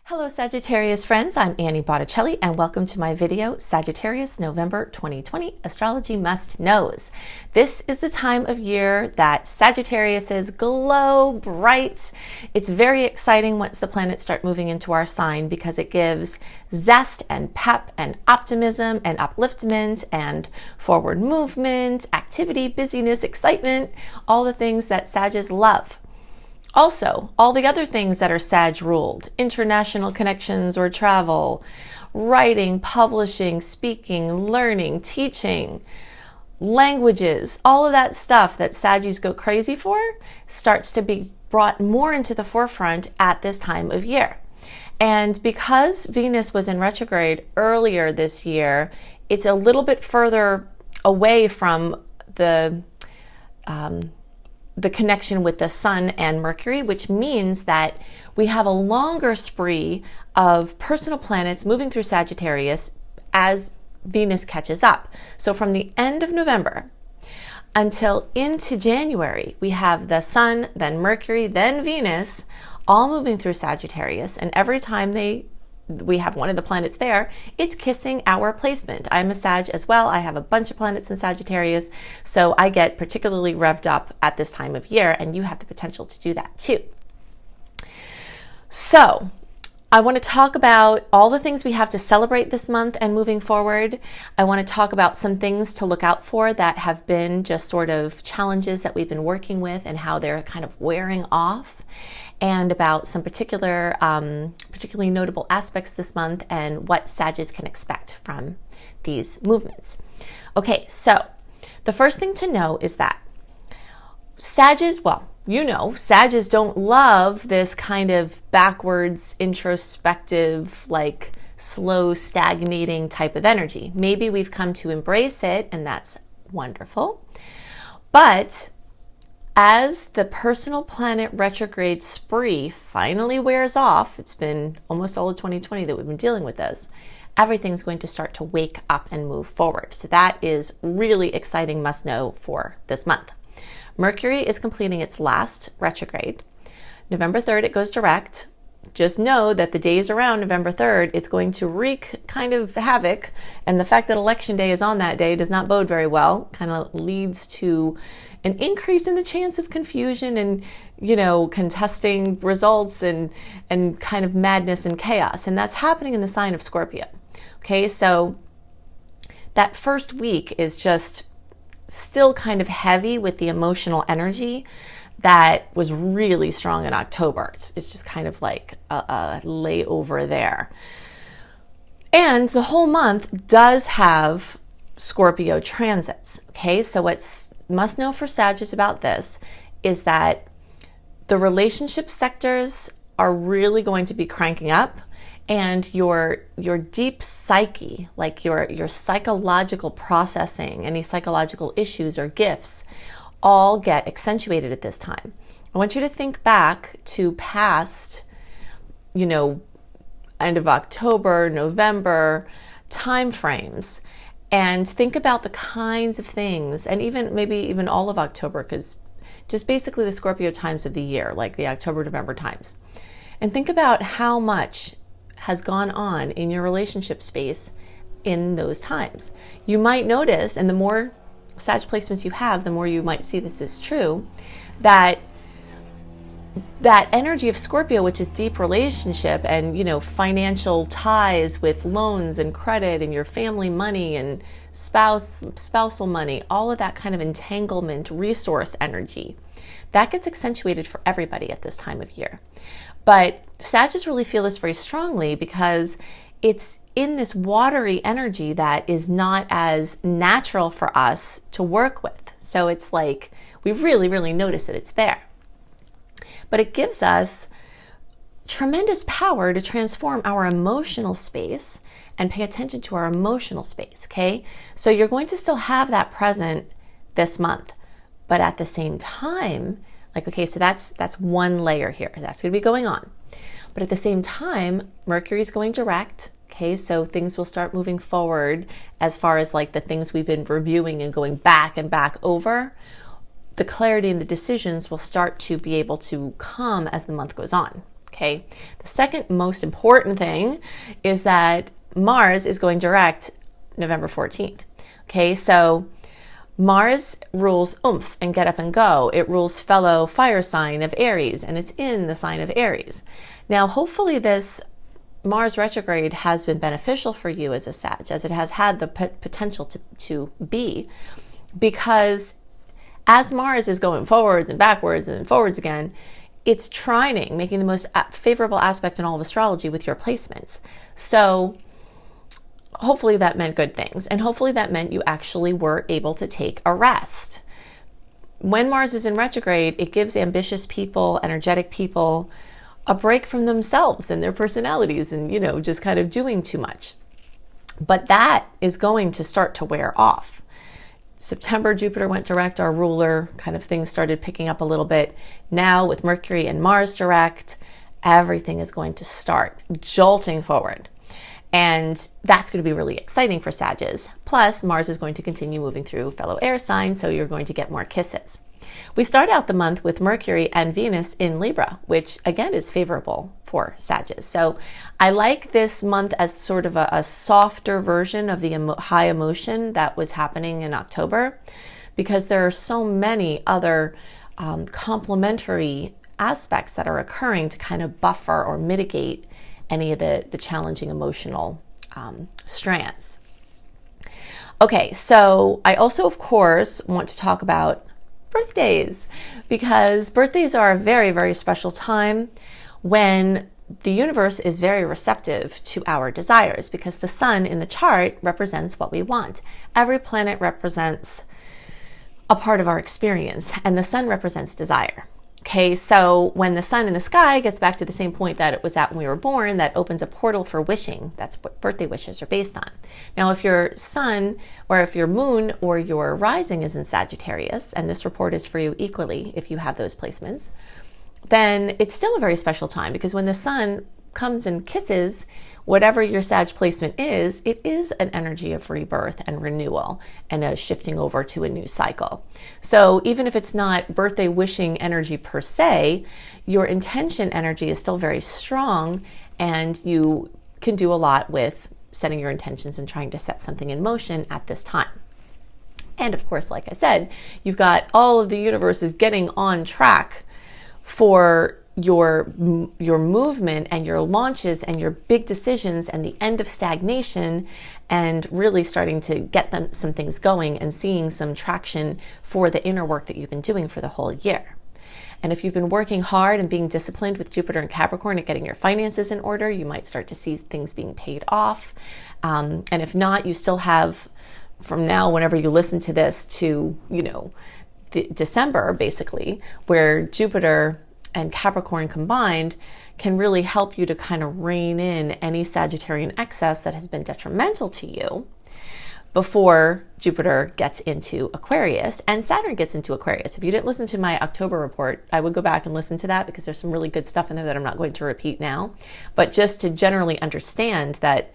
Hello Sagittarius friends, I'm Annie Botticelli and welcome to my video, Sagittarius November 2020 Astrology Must Knows. This is the time of year that Sagittariuses glow bright. It's very exciting once the planets start moving into our sign because it gives zest and pep and optimism and upliftment and forward movement, activity, busyness, excitement, all the things that Sagittarius love. Also, all the other things that are Sag ruled, international connections or travel, writing, publishing, speaking, learning, teaching, languages, all of that stuff that Saggies go crazy for starts to be brought more into the forefront at this time of year. And because Venus was in retrograde earlier this year, it's a little bit further away from the connection with the Sun and Mercury, which means that we have a longer spree of personal planets moving through Sagittarius as Venus catches up. So from the end of November until into January, we have the Sun, then Mercury, then Venus, all moving through Sagittarius. And every time we have one of the planets there, it's kissing our placement. I'm a Sag as well. I have a bunch of planets in Sagittarius, so I get particularly revved up at this time of year, and you have the potential to do that too. So I want to talk about all the things we have to celebrate this month and moving forward. I want to talk about some things to look out for that have been just sort of challenges that we've been working with and how they're kind of wearing off, and about some particularly notable aspects this month and what Sagittarius can expect from these movements. Okay, so the first thing to know is that Sagittarius, Sagittarius don't love this kind of backwards, introspective, like slow, stagnating type of energy. Maybe we've come to embrace it, and that's wonderful. But as the personal planet retrograde spree finally wears off, it's been almost all of 2020 that we've been dealing with this, everything's going to start to wake up and move forward. So that is really exciting must know for this month. Mercury is completing its last retrograde. November 3rd, it goes direct. Just know that the days around November 3rd, it's going to wreak kind of havoc. And the fact that election day is on that day does not bode very well, kind of leads to an increase in the chance of confusion and, contesting results and kind of madness and chaos. And that's happening in the sign of Scorpio. Okay, so that first week is just still kind of heavy with the emotional energy that was really strong in October. It's just kind of like a layover there. And the whole month does have Scorpio transits. Okay, so what's must know for Sagittarius about this is that the relationship sectors are really going to be cranking up, and your deep psyche, like your psychological processing, any psychological issues or gifts, all get accentuated at this time. I want you to think back to past, end of October, November time frames, and think about the kinds of things, and maybe even all of October, because just basically the Scorpio times of the year, like the October, November times. And think about how much has gone on in your relationship space in those times. You might notice, and the more Sag placements you have, the more you might see this is true, that energy of Scorpio, which is deep relationship and, financial ties with loans and credit and your family money and spousal money, all of that kind of entanglement, resource energy, that gets accentuated for everybody at this time of year. But Sagittarius really feel this very strongly because it's in this watery energy that is not as natural for us to work with. So it's like we really, really notice that it's there. But it gives us tremendous power to transform our emotional space and pay attention to our emotional space, okay? So you're going to still have that present this month, but at the same time, so that's one layer here. That's going to be going on. But at the same time, Mercury is going direct, okay? So things will start moving forward as far as like the things we've been reviewing and going back and back over. The clarity and the decisions will start to be able to come as the month goes on. Okay. The second most important thing is that Mars is going direct November 14th. Okay. So Mars rules oomph and get up and go. It rules fellow fire sign of Aries, and it's in the sign of Aries. Now, hopefully this Mars retrograde has been beneficial for you as a Sag, as it has had the potential to be, because as Mars is going forwards and backwards and then forwards again, it's trining, making the most favorable aspect in all of astrology with your placements. So hopefully that meant good things. And hopefully that meant you actually were able to take a rest. When Mars is in retrograde, it gives ambitious people, energetic people, a break from themselves and their personalities and, just kind of doing too much. But that is going to start to wear off. September, Jupiter went direct, our ruler, kind of things started picking up a little bit. Now with Mercury and Mars direct, everything is going to start jolting forward. And that's going to be really exciting for Sagittarius. Plus, Mars is going to continue moving through fellow air signs, so you're going to get more kisses. We start out the month with Mercury and Venus in Libra, which again is favorable for Sagittarius. So I like this month as sort of a softer version of the high emotion that was happening in October, because there are so many other complementary aspects that are occurring to kind of buffer or mitigate any of the challenging emotional strands. Okay, so I also, of course, want to talk about birthdays, because birthdays are a very, very special time when the universe is very receptive to our desires, because the sun in the chart represents what we want. Every planet represents a part of our experience, and the sun represents desire. Okay, so when the sun in the sky gets back to the same point that it was at when we were born, that opens a portal for wishing. That's what birthday wishes are based on. Now, if your sun or if your moon or your rising is in Sagittarius, and this report is for you equally if you have those placements, then it's still a very special time, because when the sun comes and kisses whatever your Sag placement is, it is an energy of rebirth and renewal and a shifting over to a new cycle. So even if it's not birthday wishing energy per se, your intention energy is still very strong, and you can do a lot with setting your intentions and trying to set something in motion at this time. And of course, like I said, you've got all of the universes getting on track for your movement and your launches and your big decisions and the end of stagnation, and really starting to get some things going and seeing some traction for the inner work that you've been doing for the whole year. And if you've been working hard and being disciplined with Jupiter and Capricorn at getting your finances in order, you might start to see things being paid off. And if not, you still have from now, whenever you listen to this, to December basically, where Jupiter and Capricorn combined can really help you to kind of rein in any Sagittarian excess that has been detrimental to you before Jupiter gets into Aquarius and Saturn gets into Aquarius. If you didn't listen to my October report, I would go back and listen to that, because there's some really good stuff in there that I'm not going to repeat now. But just to generally understand that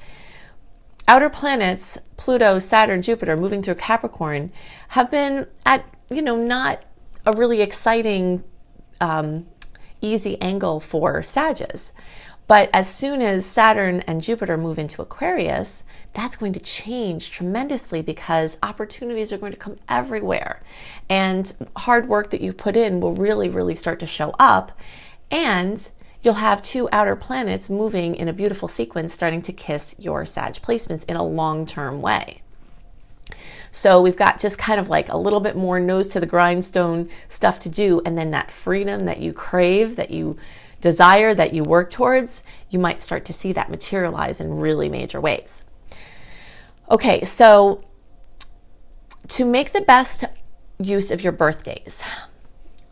outer planets, Pluto, Saturn, Jupiter, moving through Capricorn, have been at, not a really exciting easy angle for Sagittarius. But as soon as Saturn and Jupiter move into Aquarius, that's going to change tremendously, because opportunities are going to come everywhere. And hard work that you've put in will really, really start to show up. And you'll have two outer planets moving in a beautiful sequence, starting to kiss your Sag placements in a long-term way. So we've got just kind of like a little bit more nose to the grindstone stuff to do, and then that freedom that you crave, that you desire, that you work towards, you might start to see that materialize in really major ways. Okay, so to make the best use of your birthdays,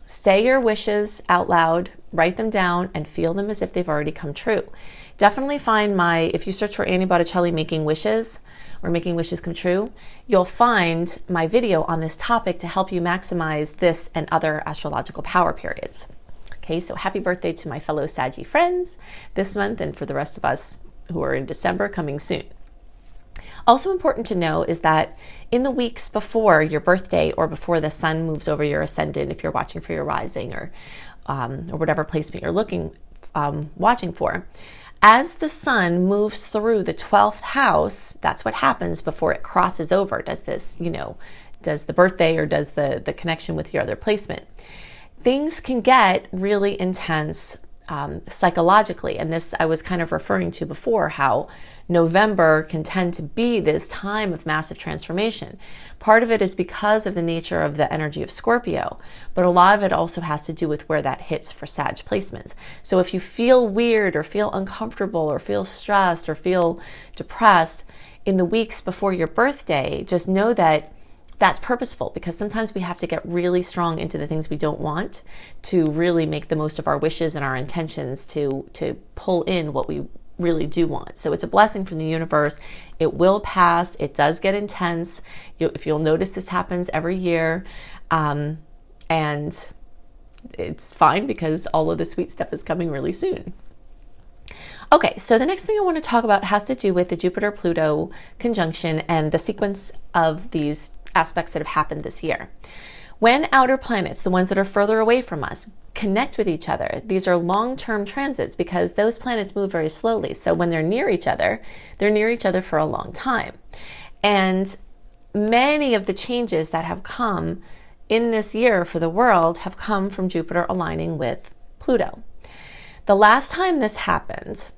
say your wishes out loud, write them down, and feel them as if they've already come true. Definitely find if you search for Annie Botticelli Making Wishes or Making Wishes Come True, you'll find my video on this topic to help you maximize this and other astrological power periods. Okay, so happy birthday to my fellow Saggy friends this month, and for the rest of us who are in December coming soon. Also important to know is that in the weeks before your birthday, or before the sun moves over your ascendant, if you're watching for your rising or whatever placement you're looking watching for. As the sun moves through the 12th house, that's what happens before it crosses over. Does this, does the birthday or does the connection with your other placement? Things can get really intense psychologically. And this I was kind of referring to before, how November can tend to be this time of massive transformation. Part of it is because of the nature of the energy of Scorpio, but a lot of it also has to do with where that hits for Sag placements. So if you feel weird or feel uncomfortable or feel stressed or feel depressed in the weeks before your birthday, just know that that's purposeful, because sometimes we have to get really strong into the things we don't want to really make the most of our wishes and our intentions to pull in what we really do want. So it's a blessing from the universe. It will pass. It does get intense. If you'll notice, this happens every year. And it's fine because all of the sweet stuff is coming really soon. Okay, so the next thing I want to talk about has to do with the Jupiter-Pluto conjunction and the sequence of these aspects that have happened this year. When outer planets, the ones that are further away from us, connect with each other, these are long-term transits because those planets move very slowly. So when they're near each other for a long time. And many of the changes that have come in this year for the world have come from Jupiter aligning with Pluto. The last time this happened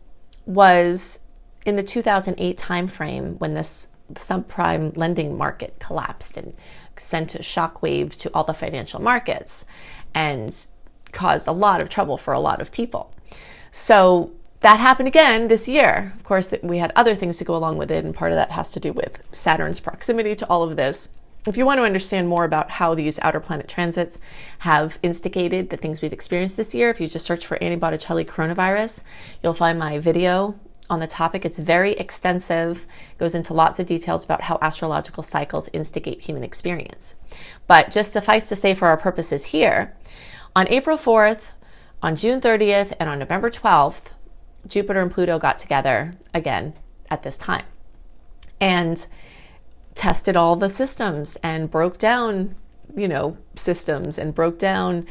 was in the 2008 timeframe, when this subprime lending market collapsed and sent a shockwave to all the financial markets and caused a lot of trouble for a lot of people. So that happened again this year. Of course, we had other things to go along with it, and part of that has to do with Saturn's proximity to all of this. If you want to understand more about how these outer planet transits have instigated the things we've experienced this year, if you just search for Annie Botticelli coronavirus, you'll find my video on the topic. It's very extensive, goes into lots of details about how astrological cycles instigate human experience. But just suffice to say for our purposes here, on April 4th, on June 30th, and on November 12th, Jupiter and Pluto got together again at this time and tested all the systems and broke down, systems and broke down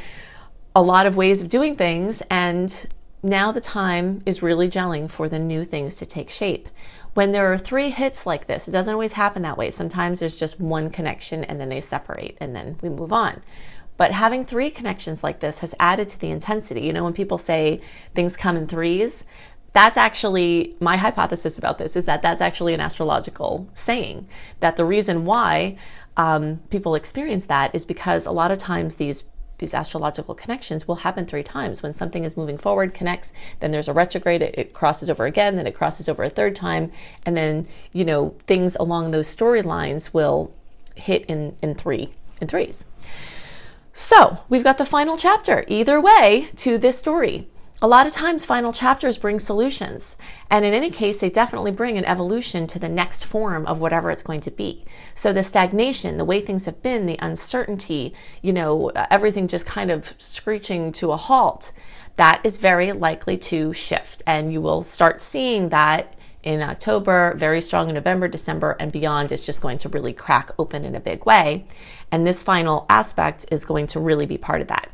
a lot of ways of doing things. And now the time is really gelling for the new things to take shape. When there are 3 hits like this, it doesn't always happen that way. Sometimes there's just one connection and then they separate and then we move on. But having 3 connections like this has added to the intensity. When people say things come in threes, that's actually my hypothesis about this, is that that's actually an astrological saying, that the reason why people experience that is because a lot of times these astrological connections will happen 3 times. When something is moving forward, connects, then there's a retrograde, it crosses over again, then it crosses over a 3rd time, and then things along those storylines will hit in threes. So we've got the final chapter either way to this story. A lot of times final chapters bring solutions, and in any case they definitely bring an evolution to the next form of whatever it's going to be. So the stagnation, the way things have been, the uncertainty, everything just kind of screeching to a halt, that is very likely to shift, and you will start seeing that in October, very strong in November, December, and beyond. Is just going to really crack open in a big way, and this final aspect is going to really be part of that.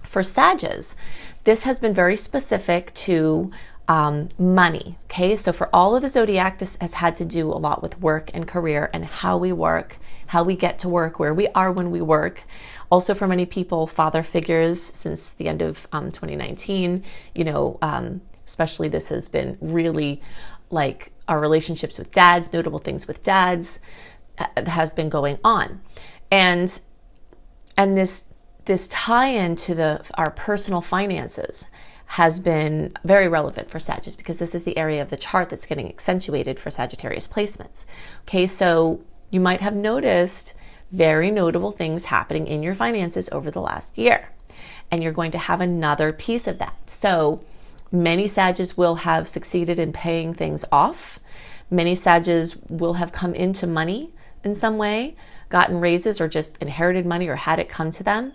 For Sagittarius, this has been very specific to money. Okay, so for all of the zodiac, this has had to do a lot with work and career and how we work, how we get to work, where we are when we work. Also for many people, father figures since the end of 2019, especially this has been really like our relationships with dads, notable things with dads have been going on. And this tie-in to our personal finances has been very relevant for Sagittarius, because this is the area of the chart that's getting accentuated for Sagittarius placements. Okay, so you might have noticed very notable things happening in your finances over the last year, and you're going to have another piece of that. So many Sagittarius will have succeeded in paying things off. Many Sagittarius will have come into money in some way, gotten raises or just inherited money or had it come to them.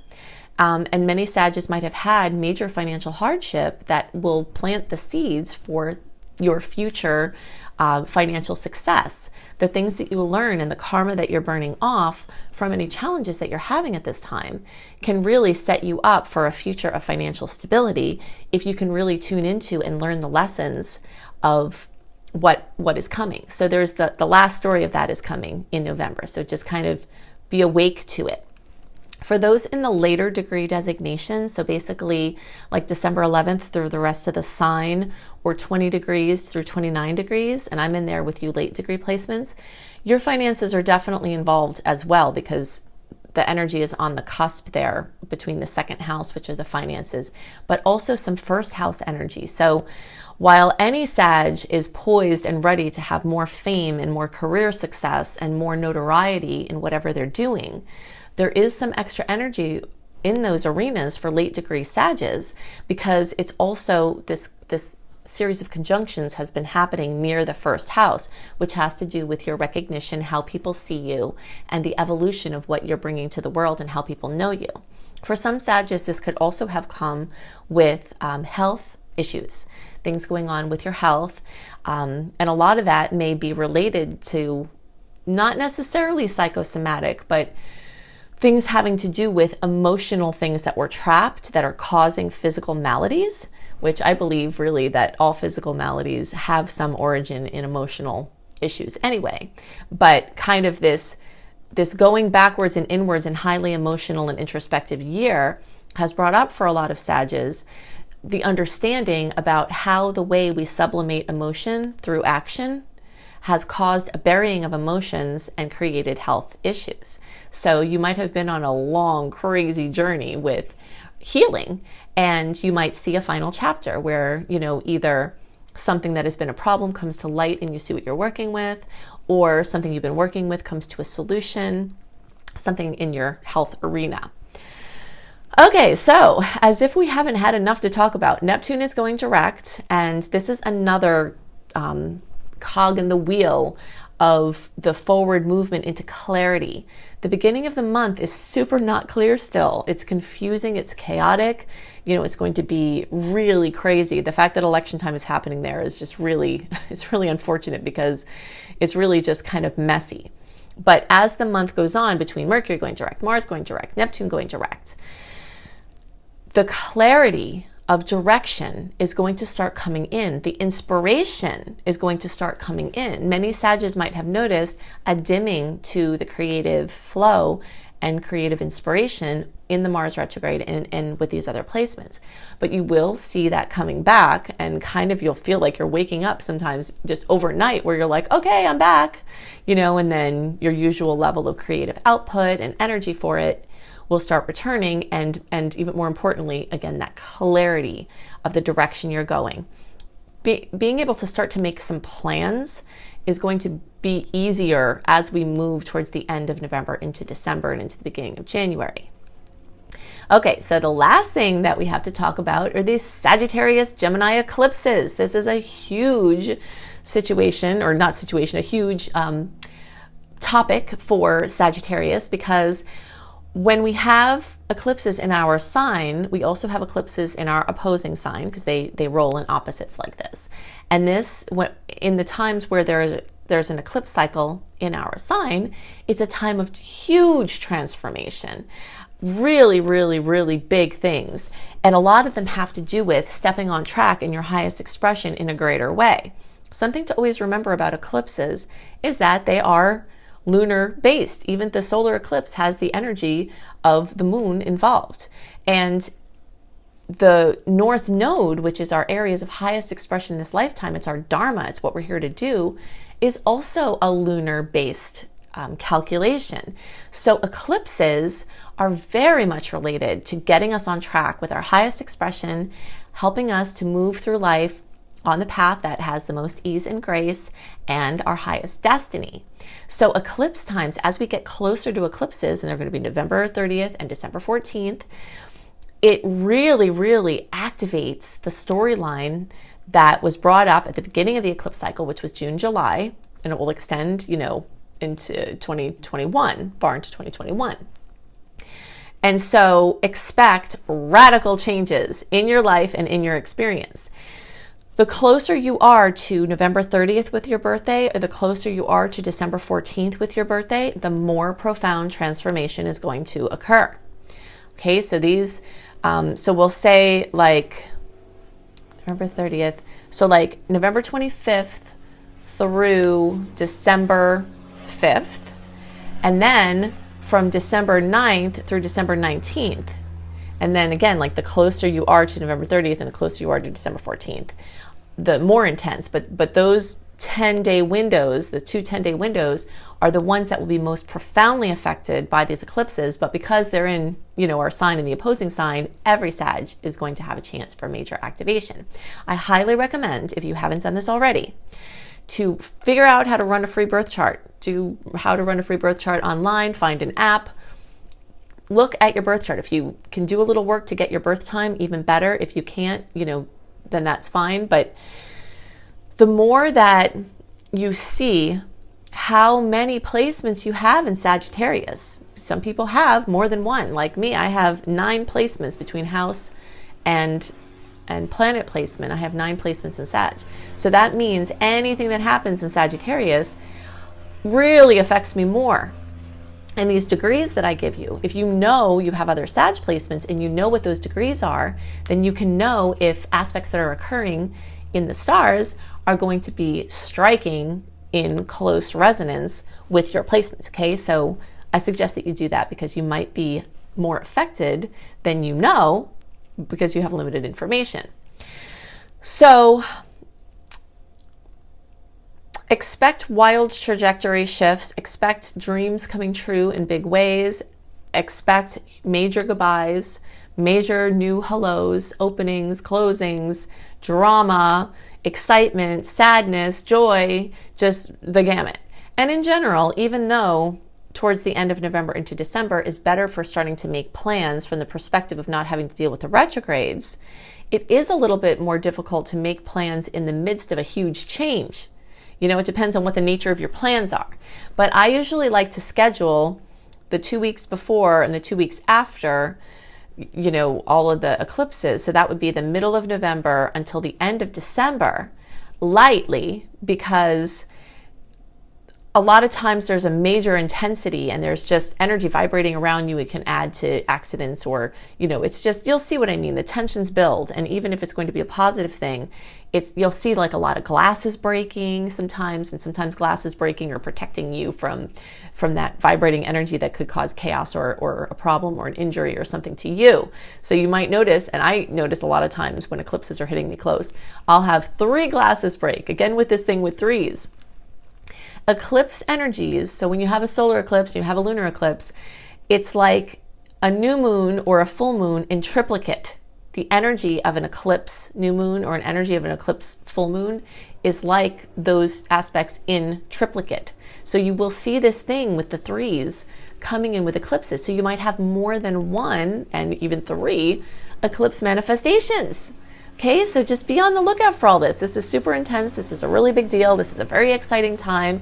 And many Sagittarius might have had major financial hardship that will plant the seeds for your future financial success, the things that you learn and the karma that you're burning off from any challenges that you're having at this time can really set you up for a future of financial stability if you can really tune into and learn the lessons of what is coming. So there's the last story of that is coming in November. So just kind of be awake to it. For those in the later degree designation, so basically like December 11th through the rest of the sign, or 20 degrees through 29 degrees, and I'm in there with you late degree placements, your finances are definitely involved as well, because the energy is on the cusp there between the second house, which are the finances, but also some first house energy. So while any Sag is poised and ready to have more fame and more career success and more notoriety in whatever they're doing, there is some extra energy in those arenas for late degree Sages, because it's also this series of conjunctions has been happening near the first house, which has to do with your recognition, how people see you, and the evolution of what you're bringing to the world and how people know you. For some Sages, this could also have come with health issues, things going on with your health. And a lot of that may be related to not necessarily psychosomatic, but things having to do with emotional things that were trapped that are causing physical maladies, which I believe really that all physical maladies have some origin in emotional issues anyway. But kind of this going backwards and inwards and highly emotional and introspective year has brought up for a lot of Sages the understanding about how the way we sublimate emotion through action has caused a burying of emotions and created health issues. So you might have been on a long, crazy journey with healing, and you might see a final chapter where, either something that has been a problem comes to light and you see what you're working with, or something you've been working with comes to a solution, something in your health arena. Okay, so as if we haven't had enough to talk about, Neptune is going direct, and this is another cog in the wheel of the forward movement into clarity. The beginning of the month is super not clear still. It's confusing, it's chaotic, it's going to be really crazy. The fact that election time is happening there is just really, it's really unfortunate, because it's really just kind of messy. But as the month goes on, between Mercury going direct, Mars going direct, Neptune going direct, the clarity of direction is going to start coming in. The inspiration is going to start coming in. Many Sages might have noticed a dimming to the creative flow and creative inspiration in the Mars retrograde and with these other placements. But you will see that coming back, and kind of you'll feel like you're waking up sometimes just overnight, where you're like, okay, I'm back, and then your usual level of creative output and energy for it will start returning, and even more importantly, again, that clarity of the direction you're going. Being able to start to make some plans is going to be easier as we move towards the end of November into December and into the beginning of January. Okay, so the last thing that we have to talk about are these Sagittarius Gemini eclipses. This is a huge situation, or not situation, a huge topic for Sagittarius, because when we have eclipses in our sign, we also have eclipses in our opposing sign, because they roll in opposites like this. And this, in the times where there's an eclipse cycle in our sign, it's a time of huge transformation. Really, really, really big things. And a lot of them have to do with stepping on track in your highest expression in a greater way. Something to always remember about eclipses is that they are lunar based. Even the solar eclipse has the energy of the moon involved. And the North Node, which is our areas of highest expression in this lifetime, it's our Dharma, it's what we're here to do, is also a lunar based calculation. So eclipses are very much related to getting us on track with our highest expression, helping us to move through life on the path that has the most ease and grace and our highest destiny. So eclipse times, as we get closer to eclipses, and they're going to be November 30th and December 14th, it really, really activates the storyline that was brought up at the beginning of the eclipse cycle, which was June, July, and it will extend, into 2021, far into 2021. And so expect radical changes in your life and in your experience. The closer you are to November 30th with your birthday, or the closer you are to December 14th with your birthday, the more profound transformation is going to occur. Okay, so these, so we'll say like November 30th. So like November 25th through December 5th. And then from December 9th through December 19th. And then again, like the closer you are to November 30th and the closer you are to December 14th, the more intense. But those 10-day windows, the two 10-day windows, are the ones that will be most profoundly affected by these eclipses. But because they're in, our sign and the opposing sign, every Sag is going to have a chance for major activation. I highly recommend, if you haven't done this already, to figure out how to run a free birth chart. Do how to run a free birth chart online, find an app, look at your birth chart. If you can do a little work to get your birth time, even better. If you can't, then that's fine. But the more that you see how many placements you have in Sagittarius, some people have more than one. Like me, I have 9 placements between house and planet placement. I have 9 placements in Sag. So that means anything that happens in Sagittarius really affects me more. And these degrees that I give you, if you know you have other Sag placements and you know what those degrees are, then you can know if aspects that are occurring in the stars are going to be striking in close resonance with your placements. Okay, so I suggest that you do that because you might be more affected than you know because you have limited information. So expect wild trajectory shifts, expect dreams coming true in big ways, expect major goodbyes, major new hellos, openings, closings, drama, excitement, sadness, joy, just the gamut. And in general, even though towards the end of November into December is better for starting to make plans from the perspective of not having to deal with the retrogrades, it is a little bit more difficult to make plans in the midst of a huge change. It depends on what the nature of your plans are. But I usually like to schedule the 2 weeks before and the 2 weeks after, all of the eclipses. So that would be the middle of November until the end of December, lightly, because a lot of times there's a major intensity and there's just energy vibrating around you. It can add to accidents or, it's just, you'll see what I mean. The tensions build. And even if it's going to be a positive thing, you'll see like a lot of glasses breaking sometimes, and sometimes glasses breaking or protecting you from that vibrating energy that could cause chaos or a problem or an injury or something to you. So you might notice, and I notice a lot of times when eclipses are hitting me close, I'll have 3 glasses break. Again, with this thing with 3s. Eclipse energies, so when you have a solar eclipse, you have a lunar eclipse, it's like a new moon or a full moon in triplicate. The energy of an eclipse new moon or an energy of an eclipse full moon is like those aspects in triplicate. So you will see this thing with the 3s coming in with eclipses. So you might have more than 1 and even 3 eclipse manifestations. Okay, so just be on the lookout for all this. This is super intense. This is a really big deal. This is a very exciting time.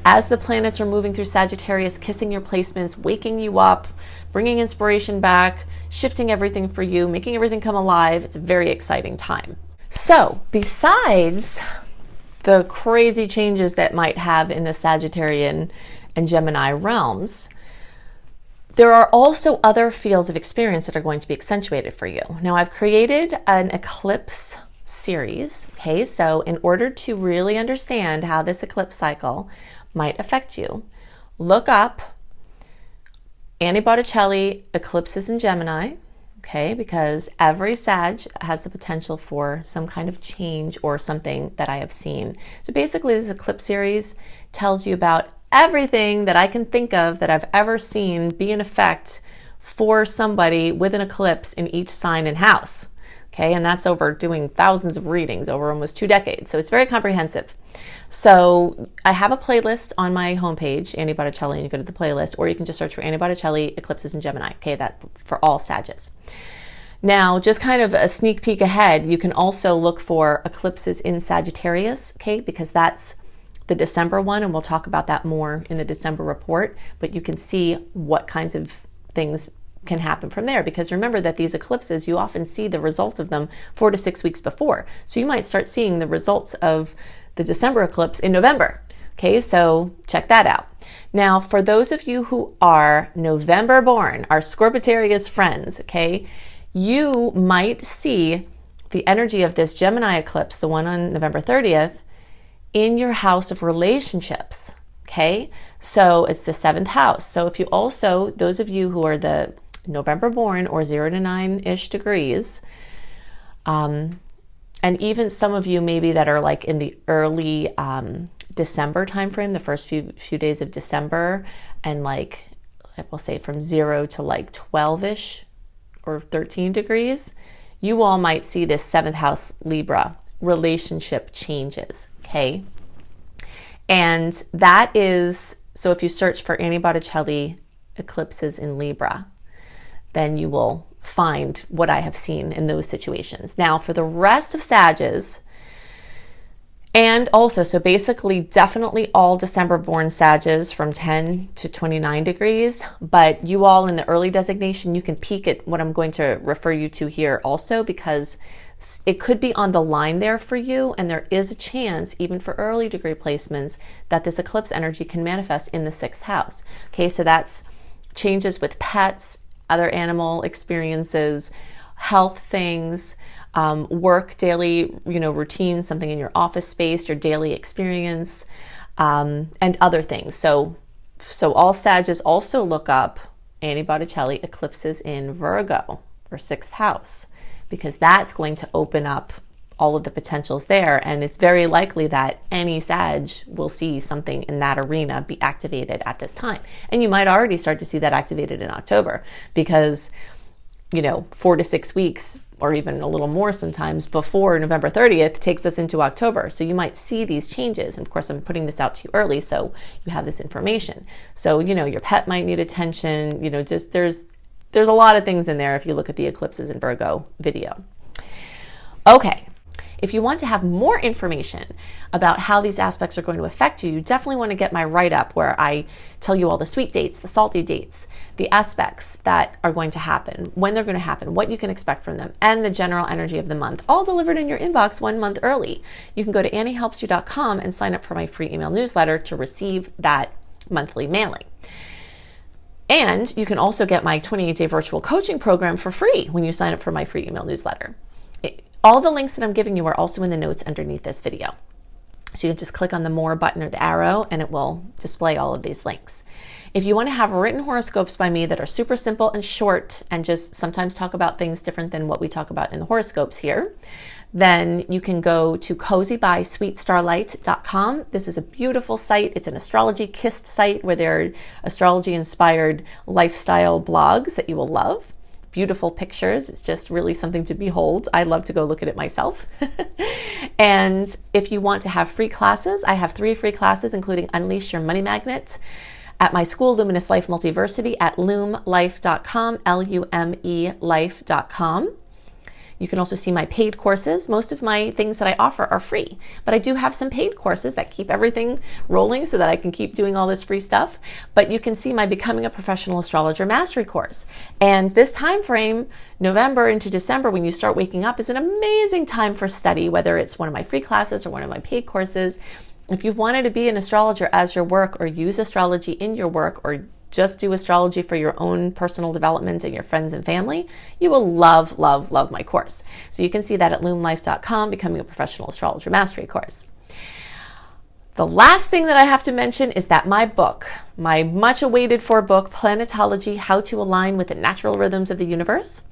As the planets are moving through Sagittarius, kissing your placements, waking you up, bringing inspiration back, shifting everything for you, making everything come alive. It's a very exciting time. So besides the crazy changes that might have in the Sagittarian and Gemini realms, there are also other fields of experience that are going to be accentuated for you. Now, I've created an eclipse series. Okay, so in order to really understand how this eclipse cycle might affect you, look up Annie Botticelli, Eclipses in Gemini. Okay, because every Sag has the potential for some kind of change or something that I have seen. So basically, this eclipse series tells you about everything that I can think of that I've ever seen be in effect for somebody with an eclipse in each sign and house. Okay, and that's over doing thousands of readings over almost 2 decades. So it's very comprehensive. So I have a playlist on my homepage, Annie Botticelli, and you go to the playlist, or you can just search for Annie Botticelli, Eclipses in Gemini. Okay, that for all Sages. Now, just kind of a sneak peek ahead, you can also look for eclipses in Sagittarius, okay, because that's the December one, and we'll talk about that more in the December report, but you can see what kinds of things can happen from there, because remember that these eclipses, you often see the results of them 4 to 6 weeks before. So you might start seeing the results of the December eclipse in November. Okay, so check that out. Now, for those of you who are November born, our Scorpitarius friends, okay, you might see the energy of this Gemini eclipse, the one on November 30th, in your house of relationships. Okay, so it's the 7th house. So if you also, those of you who are the November born or 0 to 9-ish degrees, and even some of you maybe that are like in the early December timeframe, the first few days of December, and like we'll say from 0 to like 12-ish or 13 degrees, you all might see this 7th house Libra relationship changes. Okay. And that is, so if you search for Annie Botticelli eclipses in Libra, then you will find what I have seen in those situations. Now, for the rest of Sages, and also, so basically definitely all December born Sages from 10 to 29 degrees, but you all in the early designation, you can peek at what I'm going to refer you to here also, because it could be on the line there for you, and there is a chance, even for early degree placements, that this eclipse energy can manifest in the 6th house. Okay, so that's changes with pets, other animal experiences, health things, work, daily, routine, something in your office space, your daily experience, and other things. So all Sages also look up Annie Botticelli eclipses in Virgo or 6th house, because that's going to open up all of the potentials there. And it's very likely that any Sag will see something in that arena be activated at this time. And you might already start to see that activated in October, because, 4 to 6 weeks, or even a little more sometimes, before November 30th takes us into October. So you might see these changes. And of course, I'm putting this out to you early, so you have this information. So, your pet might need attention, just there's a lot of things in there if you look at the eclipses in Virgo video. Okay, if you want to have more information about how these aspects are going to affect you, you definitely want to get my write-up where I tell you all the sweet dates, the salty dates, the aspects that are going to happen, when they're going to happen, what you can expect from them, and the general energy of the month, all delivered in your inbox 1 month early. You can go to anniehelpsyou.com and sign up for my free email newsletter to receive that monthly mailing. And you can also get my 28-day virtual coaching program for free when you sign up for my free email newsletter. All the links that I'm giving you are also in the notes underneath this video. So you can just click on the more button or the arrow and it will display all of these links. If you want to have written horoscopes by me that are super simple and short and just sometimes talk about things different than what we talk about in the horoscopes here, then you can go to cozybysweetstarlight.com. This is a beautiful site. It's an astrology kissed site where there are astrology inspired lifestyle blogs that you will love. Beautiful pictures. It's just really something to behold. I love to go look at it myself. And if you want to have free classes, I have 3 free classes, including Unleash Your Money Magnet at my school, Luminous Life Multiversity, at lumelife.com, L-U-M-E life.com. You can also see my paid courses. Most of my things that I offer are free, but I do have some paid courses that keep everything rolling so that I can keep doing all this free stuff. But you can see my Becoming a Professional Astrologer Mastery course. And this time frame, November into December, when you start waking up, is an amazing time for study, whether it's one of my free classes or one of my paid courses. If you've wanted to be an astrologer as your work, or use astrology in your work, or just do astrology for your own personal development and your friends and family, you will love, love, love my course. So you can see that at lumelife.com, Becoming a Professional Astrologer Mastery course. The last thing that I have to mention is that my book, my much awaited for book, Planetology, How to Align with the Natural Rhythms of the Universe,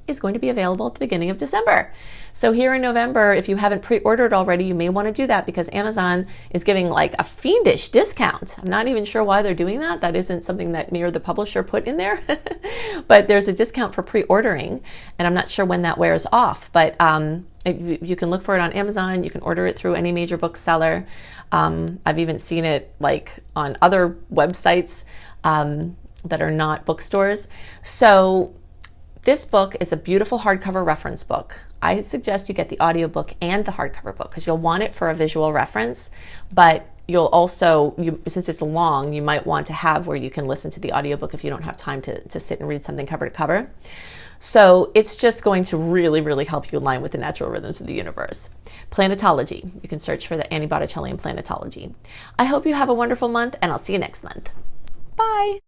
is going to be available at the beginning of December. So here in November, if you haven't pre-ordered already, you may want to do that, because Amazon is giving like a fiendish discount. I'm not even sure why they're doing that. That isn't something that me or the publisher put in there, but there's a discount for pre-ordering, and I'm not sure when that wears off, but you can look for it on Amazon. You can order it through any major bookseller. I've even seen it like on other websites that are not bookstores. So this book is a beautiful hardcover reference book. I suggest you get the audiobook and the hardcover book, because you'll want it for a visual reference, but you'll also, since it's long, you might want to have where you can listen to the audiobook if you don't have time to sit and read something cover to cover. So it's just going to really, really help you align with the natural rhythms of the universe. Planetology. You can search for the Annie Botticelli in Planetology. I hope you have a wonderful month, and I'll see you next month. Bye.